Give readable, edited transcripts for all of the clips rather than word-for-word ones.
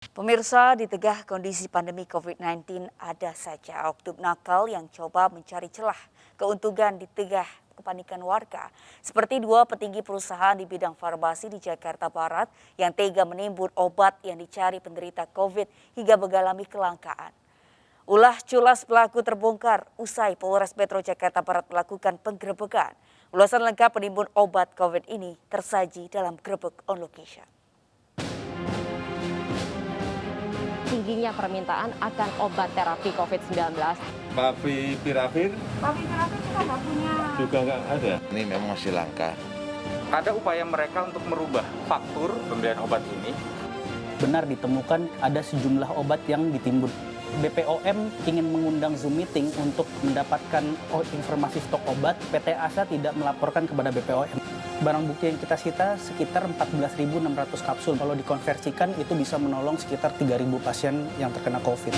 Pemirsa, di tengah kondisi pandemi COVID-19 ada saja oknum nakal yang coba mencari celah keuntungan di tengah kepanikan warga. Seperti dua petinggi perusahaan di bidang farmasi di Jakarta Barat yang tega menimbun obat yang dicari penderita COVID hingga mengalami kelangkaan. Ulah culas pelaku terbongkar usai Polres Metro Jakarta Barat melakukan penggerebekan. Ulasan lengkap penimbun obat COVID ini tersaji dalam grebek on location. Tingginya permintaan akan obat terapi COVID-19. Favipiravir Kita nggak punya. juga nggak ada. Ini memang masih langka. Ada upaya mereka untuk merubah faktur pembelian obat ini. Benar ditemukan ada sejumlah obat yang ditimbun. BPOM ingin mengundang Zoom meeting untuk mendapatkan informasi stok obat. PT ASA tidak melaporkan kepada BPOM. Barang bukti yang kita sita sekitar 14.600 kapsul. Kalau dikonversikan itu bisa menolong sekitar 3.000 pasien yang terkena COVID.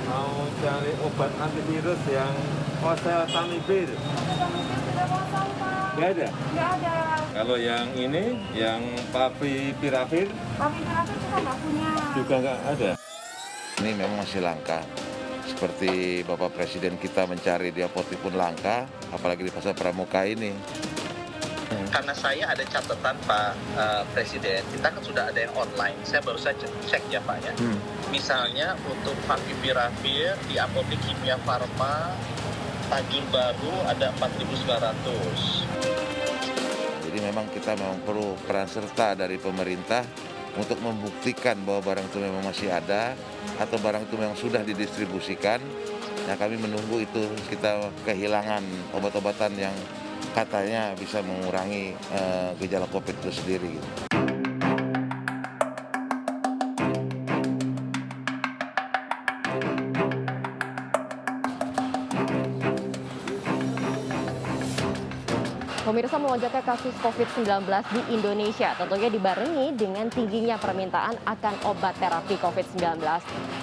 Mau cari obat antivirus yang oseltamivir. Nggak ada. Nggak ada. Kalau yang ini, yang favipiravir Kita nggak punya. juga nggak ada. Ini memang masih langka. Seperti Bapak Presiden kita mencari di apotek pun langka, apalagi di pasar pramuka ini. Karena saya ada catatan Pak Presiden, kita kan sudah ada yang online. Saya baru saja cek ya Pak ya. Misalnya untuk Favipiravir di apotek Kimia Farma Tajur Baru ada 4.900. Jadi memang kita memang perlu peran serta dari pemerintah untuk membuktikan bahwa barang itu memang masih ada atau barang itu memang sudah didistribusikan. Nah, kami menunggu itu kita kehilangan obat-obatan yang katanya bisa mengurangi gejala COVID itu sendiri. Gitu. Pemirsa, melonjaknya kasus COVID-19 di Indonesia tentunya dibarengi dengan tingginya permintaan akan obat terapi COVID-19.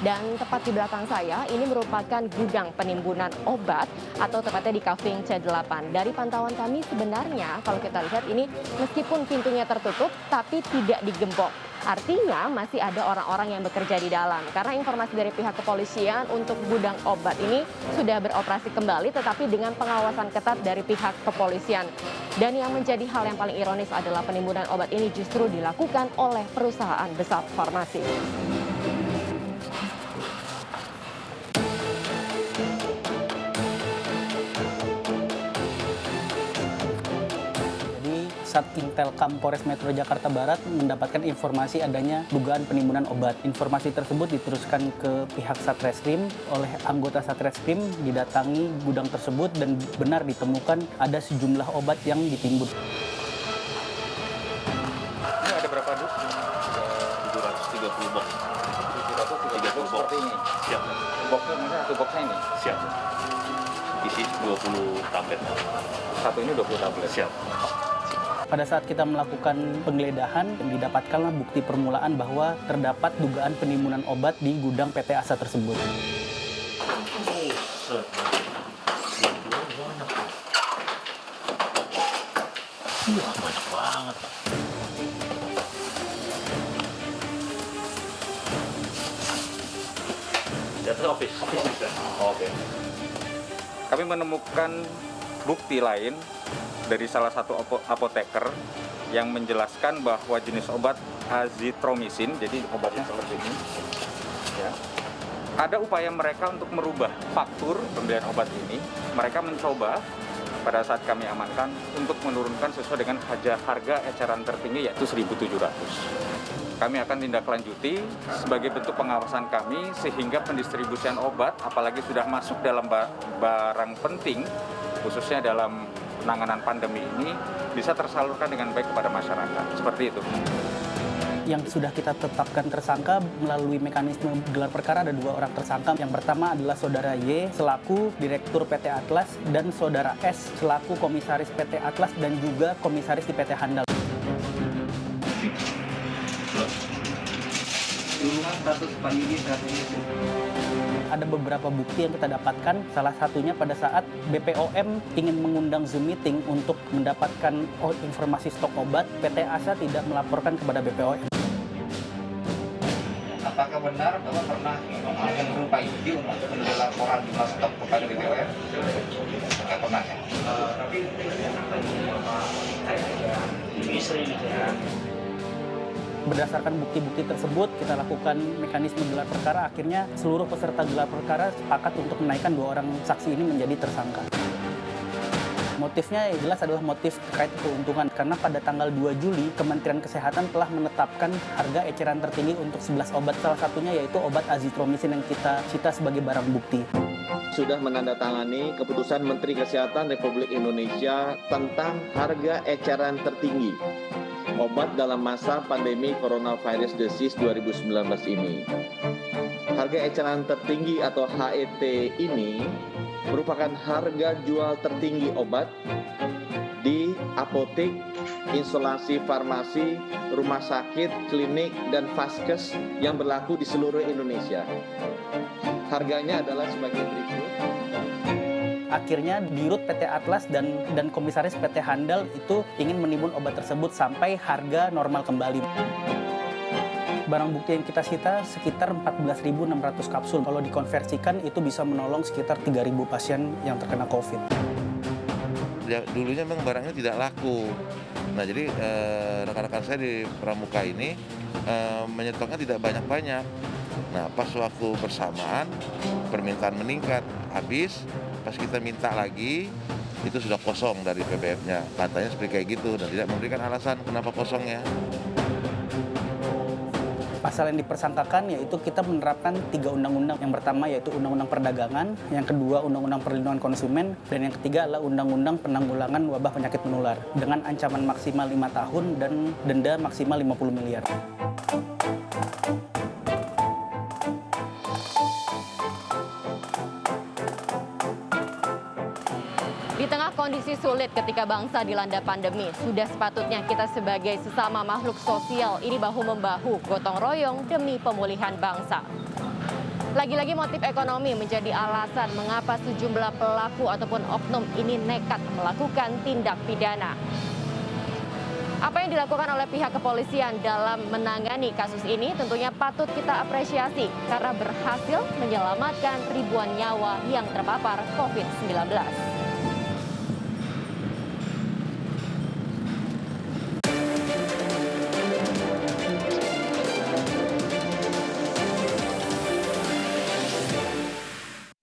Dan tepat di belakang saya, ini merupakan gudang penimbunan obat atau tepatnya di Kaving C8. Dari pantauan kami sebenarnya kalau kita lihat ini meskipun pintunya tertutup tapi tidak digembok. Artinya masih ada orang-orang yang bekerja di dalam. Karena informasi dari pihak kepolisian untuk gudang obat ini sudah beroperasi kembali tetapi dengan pengawasan ketat dari pihak kepolisian. Dan yang menjadi hal yang paling ironis adalah penimbunan obat ini justru dilakukan oleh perusahaan besar farmasi. Satintelkam Polres Metro Jakarta Barat mendapatkan informasi adanya dugaan penimbunan obat. Informasi tersebut diteruskan ke pihak Satreskrim. Oleh anggota Satreskrim didatangi gudang tersebut dan benar ditemukan ada sejumlah obat yang ditimbun. Ini ada berapa dus? 730 box. 730 seperti ini. Siap. Boxnya mungkin satu boxnya ini. Siap. Isi 20 tablet. Satu ini 20 tablet. Siap. Pada saat kita melakukan penggeledahan, didapatkanlah bukti permulaan bahwa terdapat dugaan penimbunan obat di gudang PT ASA tersebut. Banyak banget. Di atas office bisa. Oke. Kami menemukan bukti lain dari salah satu apoteker yang menjelaskan bahwa jenis obat azitromisin, jadi obatnya seperti ini. Ya. Ada upaya mereka untuk merubah faktur pembelian obat ini. Mereka mencoba pada saat kami amankan untuk menurunkan sesuai dengan harga eceran tertinggi yaitu 1.700. Kami akan tindaklanjuti sebagai bentuk pengawasan kami sehingga pendistribusian obat apalagi sudah masuk dalam barang penting khususnya dalam penanganan pandemi ini bisa tersalurkan dengan baik kepada masyarakat. Seperti itu. Yang sudah kita tetapkan tersangka melalui mekanisme gelar perkara ada 2 orang tersangka. Yang pertama adalah Saudara Y selaku Direktur PT Atlas dan Saudara S selaku Komisaris PT Atlas dan juga Komisaris di PT Handal. Dulu kan status pandemi saat ini Ada beberapa bukti yang kita dapatkan, salah satunya pada saat BPOM ingin mengundang Zoom meeting untuk mendapatkan informasi stok obat, PT ASA tidak melaporkan kepada BPOM. Apakah benar bahwa pernah yang berupa izin untuk menerima laporan jumlah stok kepada BPOM? Tidak pernah ya? Berdasarkan bukti-bukti tersebut, kita lakukan mekanisme gelar perkara. Akhirnya seluruh peserta gelar perkara sepakat untuk menaikkan 2 orang saksi ini menjadi tersangka. Motifnya yang jelas adalah motif terkait keuntungan, karena pada tanggal 2 Juli Kementerian Kesehatan telah menetapkan harga eceran tertinggi untuk 11 obat, salah satunya yaitu obat azitromisin yang kita cita sebagai barang bukti. Sudah menandatangani keputusan Menteri Kesehatan Republik Indonesia tentang harga eceran tertinggi obat dalam masa pandemi Coronavirus Disease 2019 ini. Harga eceran tertinggi atau HET ini merupakan harga jual tertinggi obat di apotek, instalasi farmasi, rumah sakit, klinik, dan vaskes yang berlaku di seluruh Indonesia. Harganya adalah sebagai berikut. Akhirnya Dirut PT Atlas dan Komisaris PT Handal itu ingin menimbun obat tersebut sampai harga normal kembali. Barang bukti yang kita sita sekitar 14.600 kapsul. Kalau dikonversikan itu bisa menolong sekitar 3.000 pasien yang terkena COVID. Dulunya memang barangnya tidak laku. Nah jadi rekan-rekan saya di Pramuka ini menyetoknya tidak banyak-banyak. Nah pas waktu bersamaan permintaan meningkat, habis pas kita minta lagi itu sudah kosong dari PBF-nya. Katanya seperti kayak gitu dan tidak memberikan alasan kenapa kosongnya. Pasal yang dipersangkakan yaitu kita menerapkan 3 undang-undang. Yang pertama yaitu Undang-Undang Perdagangan, yang kedua Undang-Undang Perlindungan Konsumen, dan yang ketiga adalah Undang-Undang Penanggulangan Wabah Penyakit Menular dengan ancaman maksimal 5 tahun dan denda maksimal 50 miliar. Di tengah kondisi sulit ketika bangsa dilanda pandemi, sudah sepatutnya kita sebagai sesama makhluk sosial ini bahu-membahu, gotong royong demi pemulihan bangsa. Lagi-lagi motif ekonomi menjadi alasan mengapa sejumlah pelaku ataupun oknum ini nekat melakukan tindak pidana. Apa yang dilakukan oleh pihak kepolisian dalam menangani kasus ini tentunya patut kita apresiasi karena berhasil menyelamatkan ribuan nyawa yang terpapar COVID-19.